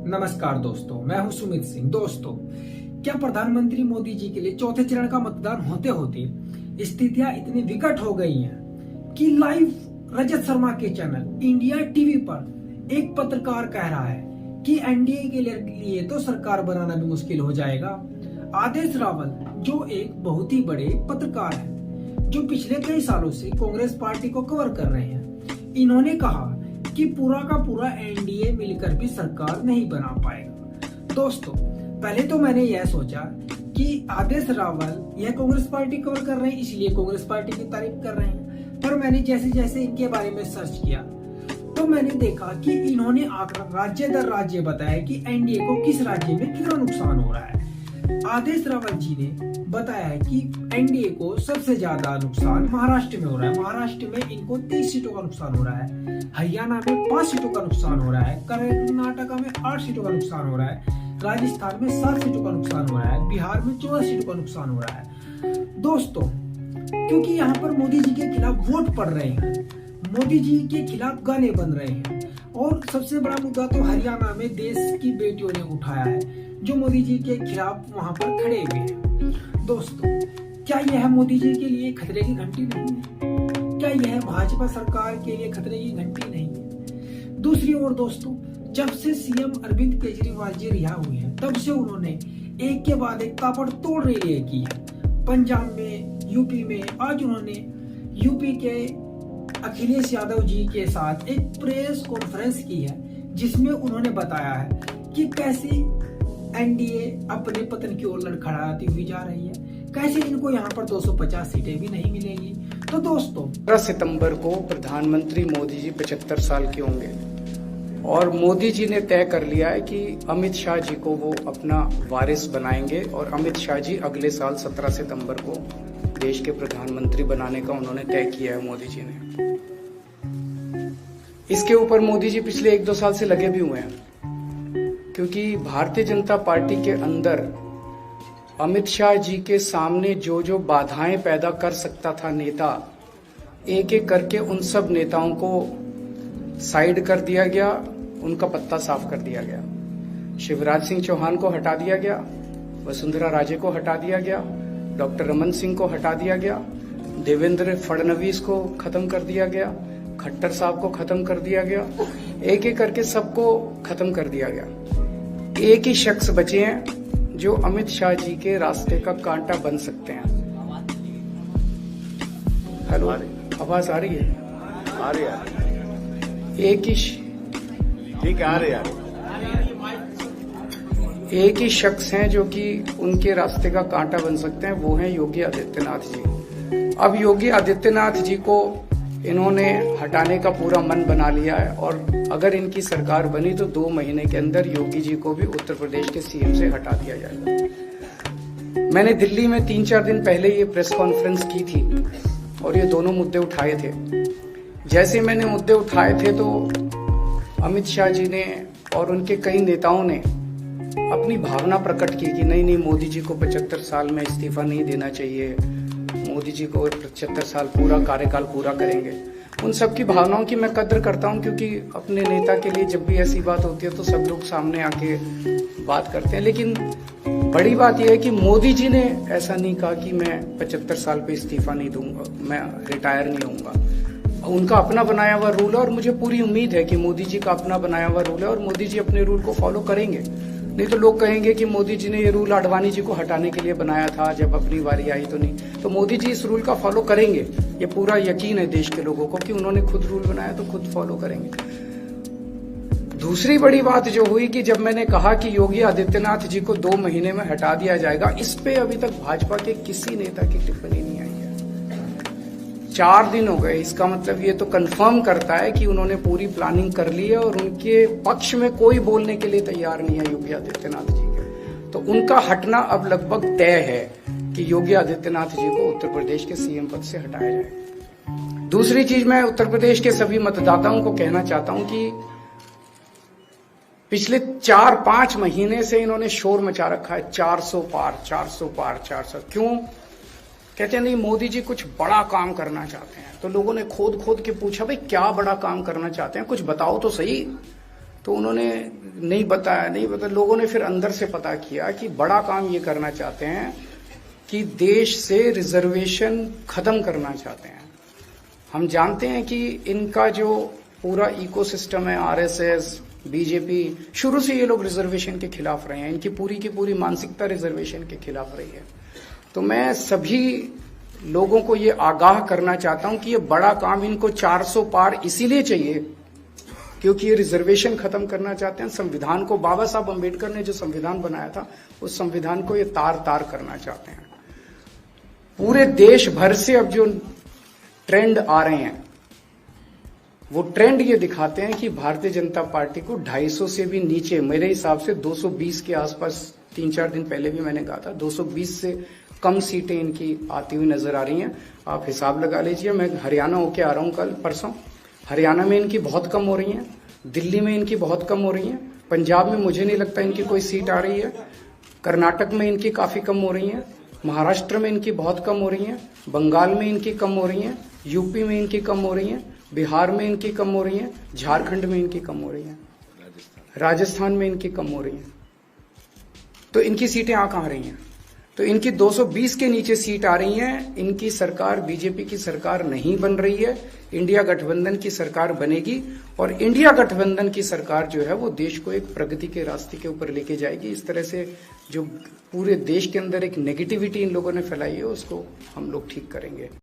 नमस्कार दोस्तों, मैं हूं सुमित सिंह। दोस्तों, क्या प्रधानमंत्री मोदी जी के लिए चौथे चरण का मतदान होते होते स्थितियां इतनी विकट हो गई हैं कि लाइव रजत शर्मा के चैनल इंडिया टीवी पर एक पत्रकार कह रहा है कि एनडीए के लिए तो सरकार बनाना भी मुश्किल हो जाएगा। आदेश रावल, जो एक बहुत ही बड़े पत्रकार हैं, जो पिछले कई सालों से कांग्रेस पार्टी को कवर कर रहे हैं, इन्होंने कहा कि पूरा का पूरा एनडीए मिलकर भी सरकार नहीं बना पाएगा। दोस्तों, पहले तो मैंने यह सोचा कि आदेश रावल यह कांग्रेस पार्टी कवर कर रहे हैं, इसलिए कांग्रेस पार्टी की तारीफ कर रहे हैं। पर मैंने जैसे जैसे इनके बारे में सर्च किया तो मैंने देखा कि इन्होंने आंकड़ा राज्य दर राज्य बताया कि एनडीए को किस राज्य में कितना नुकसान हो रहा है। आदेश रावल जी ने बताया है कि एनडीए को सबसे ज्यादा नुकसान महाराष्ट्र में हो रहा है। महाराष्ट्र में इनको 30 सीटों का नुकसान हो रहा है, हरियाणा में 5 सीटों का नुकसान हो रहा है, कर्नाटक में 8 सीटों का नुकसान हो रहा है, राजस्थान में 7 सीटों का नुकसान हो रहा है, बिहार में 14 सीटों का नुकसान हो रहा है। दोस्तों, क्योंकि यहाँ पर मोदी जी के खिलाफ वोट पड़ रहे हैं, मोदी जी के खिलाफ गाने बन रहे हैं, और सबसे बड़ा मुद्दा तो हरियाणा में देश की बेटियों ने उठाया है, जो मोदी जी के खिलाफ वहां पर खड़े हुए हैं। दोस्तों, क्या यह मोदी जी के लिए खतरे की घंटी नहीं है? क्या यह भाजपा सरकार के लिए खतरे की घंटी नहीं है? दूसरी ओर दोस्तों, जब से सीएम अरविंद केजरीवाल जी रिहा हुए हैं, तब से उन्होंने एक के बाद एक ताबड़तोड़ रैली की है। पंजाब में, यूपी में, आज उन्होंने यूपी के अखिलेश यादव जी के साथ एक प्रेस कॉन्फ्रेंस की है, जिसमें उन्होंने बताया है कि कैसे एनडीए अपने पतन की ओर लड़खड़ाती हुई जा रही है, कैसे इनको यहाँ पर 250 सीटें भी नहीं मिलेगी। तो दोस्तों, 15 सितंबर को प्रधानमंत्री मोदी जी 75 साल के होंगे और मोदी जी ने तय कर लिया है कि अमित शाह जी को वो अपना वारिस बनाएंगे और अमित शाह जी अगले साल 17 सितंबर को देश के प्रधानमंत्री बनाने का उन्होंने तय किया है मोदी जी ने। इसके ऊपर मोदी जी पिछले 1-2 साल से लगे भी हुए हैं, क्योंकि भारतीय जनता पार्टी के अंदर अमित शाह जी के सामने जो जो बाधाएं पैदा कर सकता था नेता, एक एक करके उन सब नेताओं को साइड कर दिया गया, उनका पत्ता साफ कर दिया गया। शिवराज सिंह चौहान को हटा दिया गया, वसुंधरा राजे को हटा दिया गया, डॉक्टर रमन सिंह को हटा दिया गया, देवेंद्र फडणवीस को खत्म कर दिया गया, खट्टर साहब को खत्म कर दिया गया, एक एक करके सबको खत्म कर दिया गया। एक ही शख्स बचे हैं जो अमित शाह जी के रास्ते का कांटा बन सकते हैं। हेलो, आवाज आ रही है? आ रही है। एक ही ठीक है, आ रही है। एक ही शख्स हैं जो कि उनके रास्ते का कांटा बन सकते हैं, वो हैं योगी आदित्यनाथ जी। अब योगी आदित्यनाथ जी को इन्होंने हटाने का पूरा मन बना लिया है, और अगर इनकी सरकार बनी तो 2 महीने के अंदर योगी जी को भी उत्तर प्रदेश के सीएम से हटा दिया जाएगा। मैंने दिल्ली में 3-4 दिन पहले ये प्रेस कॉन्फ्रेंस की थी और ये दोनों मुद्दे उठाए थे। जैसे मैंने मुद्दे उठाए थे तो अमित शाह जी ने और उनके कई नेताओं ने अपनी भावना प्रकट की कि नहीं, मोदी जी को 75 साल में इस्तीफा नहीं देना चाहिए, मोदी जी को 75 साल पूरा कार्यकाल पूरा करेंगे। उन सब की भावनाओं की मैं कद्र करता हूं, क्योंकि अपने नेता के लिए जब भी ऐसी बात होती है तो सब लोग सामने आके बात करते हैं। लेकिन बड़ी बात यह है कि मोदी जी ने ऐसा नहीं कहा कि मैं 75 साल पे इस्तीफा नहीं दूंगा, मैं रिटायर नहीं होऊंगा। उनका अपना बनाया हुआ रूल है और मुझे पूरी उम्मीद है कि मोदी जी का अपना बनाया हुआ रूल है और मोदी जी अपने रूल को फॉलो करेंगे। नहीं तो लोग कहेंगे कि मोदी जी ने ये रूल आडवाणी जी को हटाने के लिए बनाया था, जब अपनी बारी आई तो नहीं। तो मोदी जी इस रूल का फॉलो करेंगे, ये पूरा यकीन है देश के लोगों को कि उन्होंने खुद रूल बनाया तो खुद फॉलो करेंगे। दूसरी बड़ी बात जो हुई कि जब मैंने कहा कि योगी आदित्यनाथ जी को 2 महीने में हटा दिया जाएगा, इस पे अभी तक भाजपा के किसी नेता की टिप्पणी नहीं आई है। 4 दिन हो गए, इसका मतलब ये तो कंफर्म करता है कि उन्होंने पूरी प्लानिंग कर ली है और उनके पक्ष में कोई बोलने के लिए तैयार नहीं है योगी आदित्यनाथ जी के। तो उनका हटना अब लगभग तय है कि योगी आदित्यनाथ जी को उत्तर प्रदेश के सीएम पद से हटाया जाए। दूसरी चीज, मैं उत्तर प्रदेश के सभी मतदाताओं को कहना चाहता हूं कि पिछले 4-5 महीने से इन्होंने शोर मचा रखा है, 400 पार, 400 पार, 400। क्यों? कहते हैं नहीं, मोदी जी कुछ बड़ा काम करना चाहते हैं। तो लोगों ने खोद खोद के पूछा, भाई क्या बड़ा काम करना चाहते हैं, कुछ बताओ तो सही। तो उन्होंने नहीं बताया। लोगों ने फिर अंदर से पता किया कि बड़ा काम ये करना चाहते हैं कि देश से रिजर्वेशन खत्म करना चाहते हैं। हम जानते हैं कि इनका जो पूरा इकोसिस्टम है, आरएसएस, बीजेपी, शुरू से ये लोग रिजर्वेशन के खिलाफ रहे हैं। इनकी पूरी की पूरी मानसिकता रिजर्वेशन के खिलाफ रही है। तो मैं सभी लोगों को ये आगाह करना चाहता हूं कि ये बड़ा काम इनको 400 पार इसीलिए चाहिए क्योंकि ये रिजर्वेशन खत्म करना चाहते हैं। संविधान को, बाबा साहब अम्बेडकर ने जो संविधान बनाया था, उस संविधान को ये तार तार करना चाहते हैं। पूरे देश भर से अब जो ट्रेंड आ रहे हैं, वो ट्रेंड ये दिखाते हैं कि भारतीय जनता पार्टी को 250 से भी नीचे, मेरे हिसाब से 220 के आसपास, 3-4 दिन पहले भी मैंने कहा था, 220 से कम सीटें इनकी आती हुई नजर आ रही हैं। आप हिसाब लगा लीजिए। मैं हरियाणा होके आ रहा हूं कल परसों। हरियाणा में इनकी बहुत कम हो रही हैं, दिल्ली में इनकी बहुत कम हो रही हैं, पंजाब में मुझे नहीं लगता इनकी कोई सीट आ रही है, कर्नाटक में इनकी काफी कम हो रही हैं, महाराष्ट्र में इनकी बहुत कम हो रही हैं, बंगाल में इनकी कम हो रही हैं, यूपी में इनकी कम हो रही हैं, बिहार में इनकी कम हो रही हैं, झारखंड में इनकी कम हो रही हैं, राजस्थान में इनकी कम हो रही हैं। तो इनकी सीटें आ कहां रही हैं? तो इनकी 220 के नीचे सीट आ रही हैं। इनकी सरकार बीजेपी की सरकार नहीं बन रही है, इंडिया गठबंधन की सरकार बनेगी। और इंडिया गठबंधन की सरकार जो है वो देश को एक प्रगति के रास्ते के ऊपर लेके जाएगी। इस तरह से जो पूरे देश के अंदर एक नेगेटिविटी इन लोगों ने फैलाई है, उसको हम लोग ठीक करेंगे।